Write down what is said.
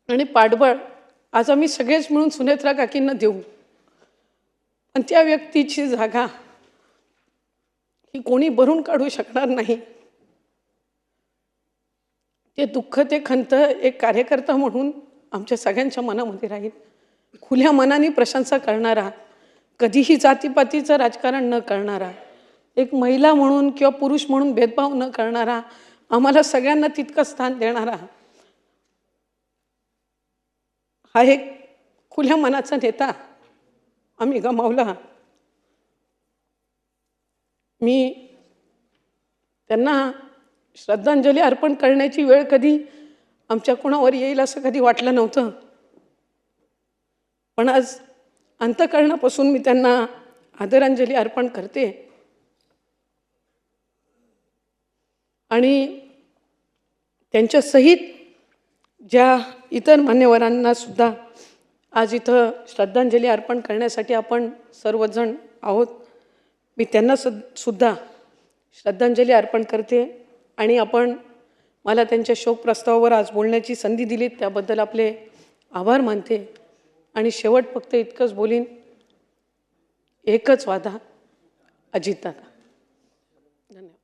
आणि पाठबळ आज आम्ही सगळेच मिळून सुनेत्रा काकींना देऊ, पण त्या व्यक्तीची जागा ही कोणी भरून काढू शकणार नाही. ते दुःख, ते खंत एक कार्यकर्ता म्हणून आमच्या सगळ्यांच्या मनामध्ये राहील. खुल्या मनाने प्रशंसा करणारा, कधीही जातीपातीचं राजकारण न करणारा, एक महिला म्हणून किंवा पुरुष म्हणून भेदभाव न करणारा, आम्हाला सगळ्यांना तितकं स्थान देणारा हा एक खुल्या मनाचा नेता आम्ही गमावला. मी त्यांना श्रद्धांजली अर्पण करण्याची वेळ कधी आमच्या कोणावर येईल असं कधी वाटलं नव्हतं, पण आज अंतःकरणापासून मी त्यांना आदरांजली अर्पण करते. आणि त्यांच्या सहित ज्या इतर मान्यवरांना सुद्धा आज इथं श्रद्धांजली अर्पण करण्यासाठी आपण सर्वजण आहोत, मी त्यांना सुद्धा श्रद्धांजली अर्पण करते. आणि आपण मला त्यांच्या शोक प्रस्तावावर आज बोलण्याची संधी दिली त्याबद्दल आपले आभार मानते. आणि शेवट फक्त इतकंच बोलीन, एकच वादा, अजितदादा. धन्यवाद.